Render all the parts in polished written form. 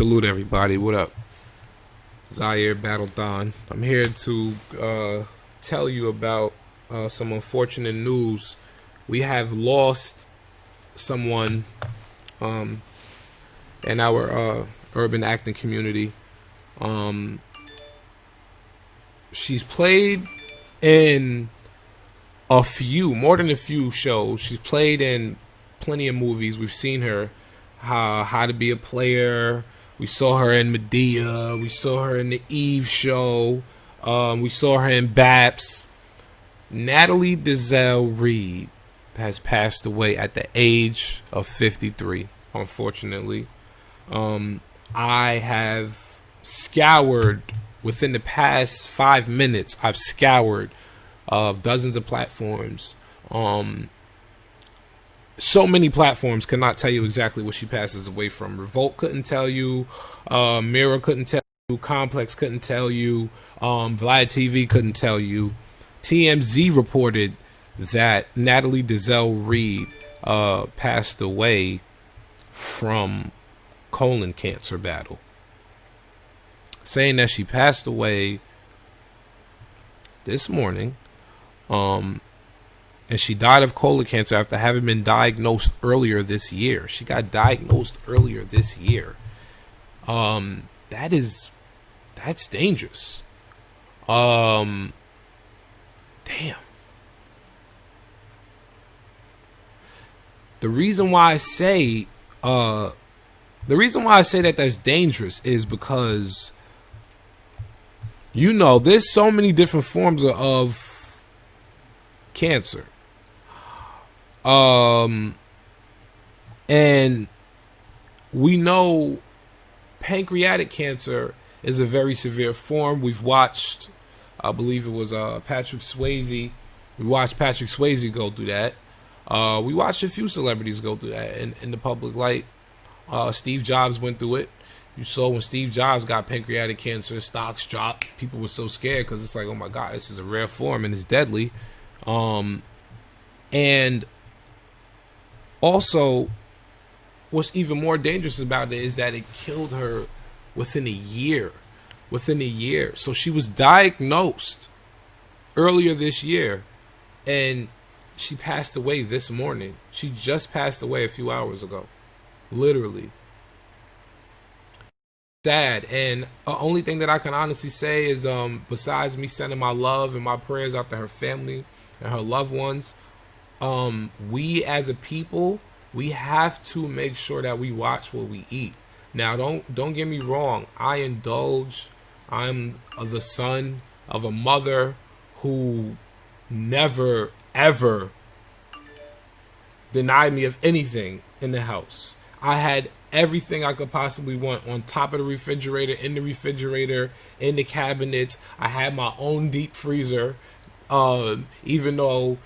Salute everybody. What up? Zaire Battle Don. I'm here to tell you about some unfortunate news. We have lost someone in our urban acting community. She's played in more than a few shows. She's played in plenty of movies. We've seen her. How to Be a Player. We saw her in Medea. We saw her in the Eve show. We saw her in Baps. Natalie DESSELL-REID has passed away at the age of 53, unfortunately. I have scoured, within the past 5 minutes, I've scoured dozens of platforms. So many platforms cannot tell you exactly what she passes away from. Revolt couldn't tell you. Mirror couldn't tell you. Complex couldn't tell you. Vlad TV couldn't tell you. TMZ reported that Natalie DESSELL-REID passed away from colon cancer battle. Saying that she passed away this morning. And she died of colon cancer after having been diagnosed earlier this year. She got diagnosed earlier this year. That's dangerous. Damn. The reason why I say that that's dangerous is because, there's so many different forms of cancer. And we know pancreatic cancer is a very severe form. We've watched, I believe it was Patrick Swayze. We watched Patrick Swayze go through that. We watched a few celebrities go through that in the public light. Steve Jobs went through it. You saw when Steve Jobs got pancreatic cancer, stocks dropped. People were so scared because it's like, oh my God, this is a rare form and it's deadly. And also, what's even more dangerous about it is that it killed her within a year. So she was diagnosed earlier this year, and she passed away this morning. She just passed away a few hours ago. Literally. Sad. And the only thing that I can honestly say is, besides me sending my love and my prayers out to her family and her loved ones, we as a people, we have to make sure that we watch what we eat. Now, don't get me wrong. I'm the son of a mother who never ever denied me of anything in the house. I had everything I could possibly want on top of the refrigerator, in the refrigerator, in the cabinets. I had my own deep freezer, even though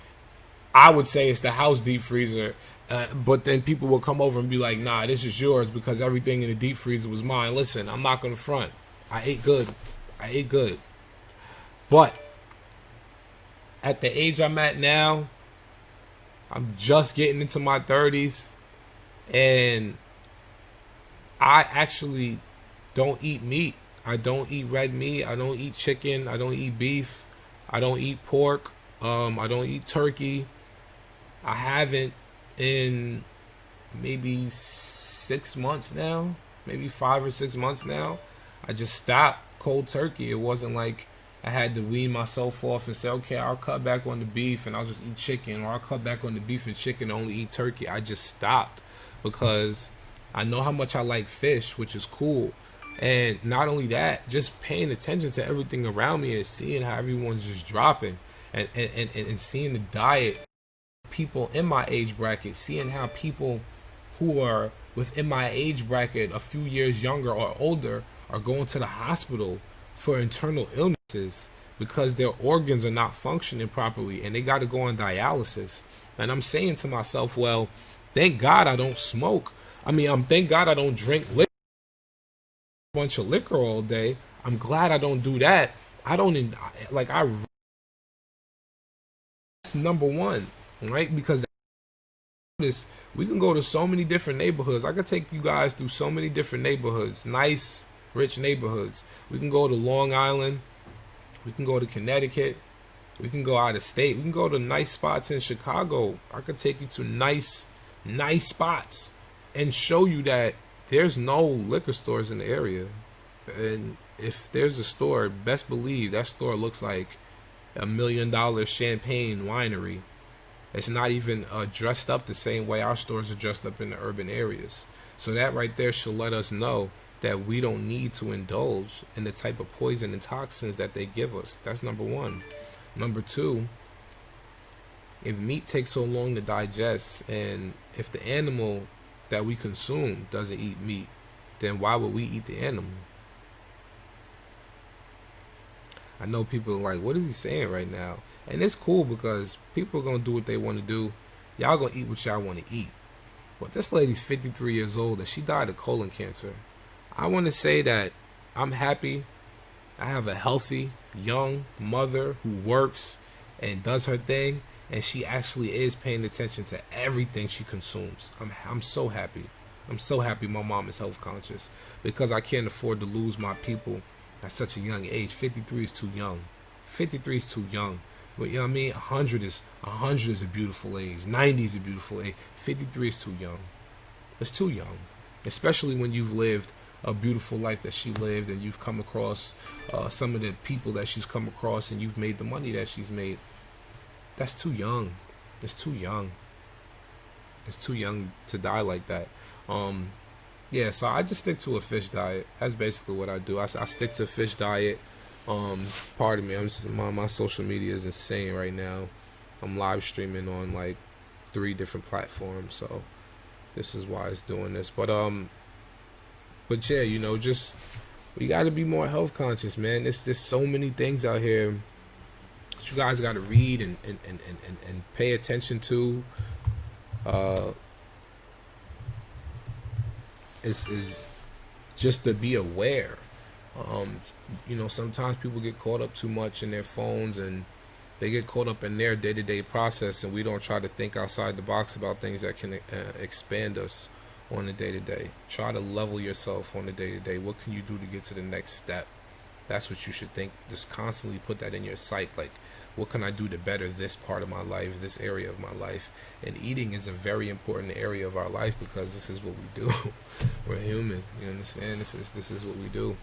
I would say it's the house deep freezer, but then people will come over and be like, nah, this is yours because everything in the deep freezer was mine. Listen, I'm not going to front. I ate good. But at the age I'm at now, I'm just getting into my 30s, and I actually don't eat meat. I don't eat red meat. I don't eat chicken. I don't eat beef. I don't eat pork. I don't eat turkey. I haven't in maybe 6 months now, maybe 5 or 6 months now. I just stopped cold turkey. It wasn't like I had to wean myself off and say, okay, I'll cut back on the beef and I'll just eat chicken, or I'll cut back on the beef and chicken and only eat turkey. I just stopped because I know how much I like fish, which is cool. And not only that, just paying attention to everything around me and seeing how everyone's just dropping, and seeing the diet people in my age bracket, seeing how people who are within my age bracket a few years younger or older are going to the hospital for internal illnesses because their organs are not functioning properly and they got to go on dialysis. And I'm saying to myself, well, thank God I don't smoke. Thank God I don't drink liquor, a bunch of liquor all day. I'm glad I don't do that. That's number one, right? Because this, we can go to so many different neighborhoods. I could take you guys through so many different neighborhoods, nice, rich neighborhoods. We can go to Long Island. We can go to Connecticut. We can go out of state. We can go to nice spots in Chicago. I could take you to nice spots and show you that there's no liquor stores in the area. And if there's a store, best believe that store looks like $1 million champagne winery. It's not even dressed up the same way our stores are dressed up in the urban areas. So that right there should let us know that we don't need to indulge in the type of poison and toxins that they give us. That's number one. Number two, if meat takes so long to digest, and if the animal that we consume doesn't eat meat, then why would we eat the animal? I know people are like, what is he saying right now? And it's cool because people are going to do what they want to do. Y'all going to eat what y'all want to eat. But this lady's 53 years old and she died of colon cancer. I want to say that I'm happy. I have a healthy, young mother who works and does her thing. And she actually is paying attention to everything she consumes. I'm so happy. I'm so happy my mom is health conscious because I can't afford to lose my people at such a young age. 53 is too young. 53 is too young. But you know what I mean? 100 is a beautiful age. 90 is a beautiful age. 53 is too young. It's too young. Especially when you've lived a beautiful life that she lived and you've come across some of the people that she's come across and you've made the money that she's made. That's too young. It's too young. It's too young to die like that. Yeah, so I just stick to a fish diet. That's basically what I do. I stick to a fish diet. Pardon me, my social media is insane right now. I'm live streaming on like 3 different platforms, so this is why it's doing this. But yeah, you know, just we got to be more health conscious, man. There's so many things out here that you guys got to read and pay attention to. Is just to be aware. You know, sometimes people get caught up too much in their phones and they get caught up in their day-to-day process, and we don't try to think outside the box about things that can expand us on the day-to-day. Try to level yourself on the day-to-day. What can you do to get to the next step? That's what you should think. Just constantly put that in your sight. Like, what can I do to better this part of my life, this area of my life? And eating is a very important area of our life because this is what we do. We're human. You understand? This is what we do.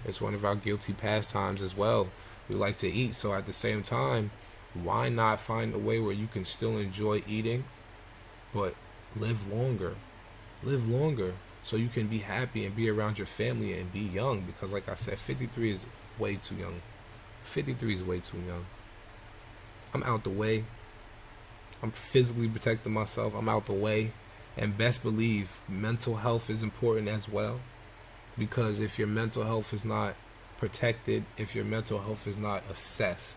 It's one of our guilty pastimes as well. We like to eat. So at the same time, why not find a way where you can still enjoy eating, but live longer? Live longer so you can be happy and be around your family and be young. Because like I said, 53 is way too young. 53 is way too young. I'm out the way. I'm physically protecting myself. I'm out the way. And best believe mental health is important as well. Because if your mental health is not protected, if your mental health is not assessed,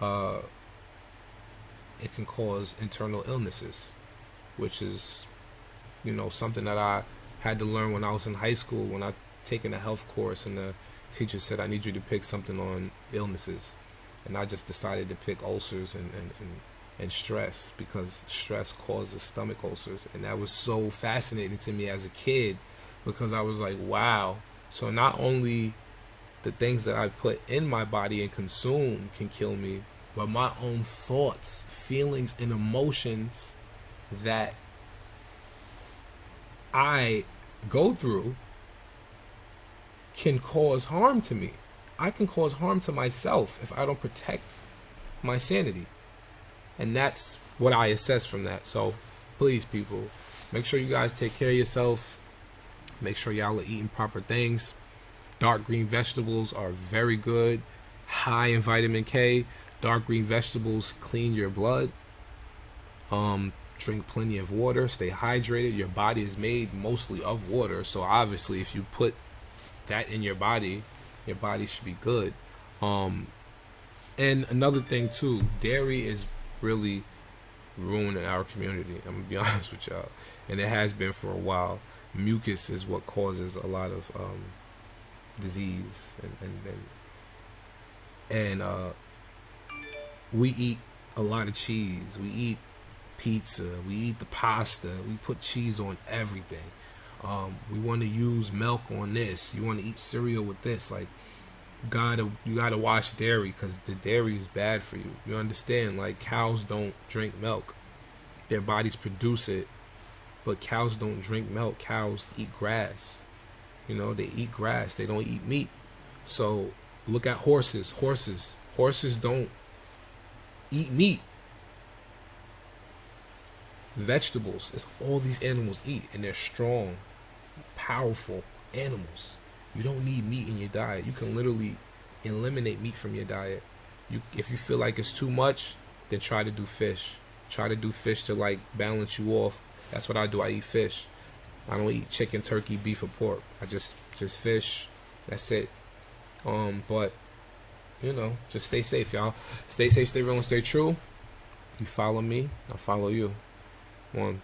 it can cause internal illnesses, which is, you know, something that I had to learn when I was in high school, when I taken a health course and the teacher said, I need you to pick something on illnesses. And I just decided to pick ulcers and stress, because stress causes stomach ulcers. And that was so fascinating to me as a kid, because I was like, wow. So not only the things that I put in my body and consume can kill me, but my own thoughts, feelings, and emotions that I go through can cause harm to me. I can cause harm to myself if I don't protect my sanity. And that's what I assess from that. So please, people, make sure you guys take care of yourself. Make sure y'all are eating proper things. Dark green vegetables are very good, high in vitamin K. Dark green vegetables clean your blood. Drink plenty of water. Stay hydrated. Your body is made mostly of water, so obviously if you put that in your body should be good. And another thing too, dairy is really ruining our community. I'm gonna be honest with y'all, and it has been for a while. Mucus is what causes a lot of disease, and we eat a lot of cheese. We eat pizza, we eat the pasta, we put cheese on everything. We want to use milk on this. You want to eat cereal with this. Like, you gotta watch dairy, because the dairy is bad for you. You understand? Like, cows don't drink milk. Their bodies produce it, but cows don't drink milk. Cows eat grass. You know, they eat grass. They don't eat meat. So look at horses. Horses don't eat meat. Vegetables. It's all these animals eat, and they're strong, powerful animals. You don't need meat in your diet. You can literally eliminate meat from your diet. If you feel like it's too much, then try to do fish. Try to do fish to like balance you off. That's what I do. I eat fish. I don't eat chicken, turkey, beef, or pork. I just fish. That's it. But you know, just stay safe, y'all. Stay safe, stay real, and stay true. You follow me, I follow you. One.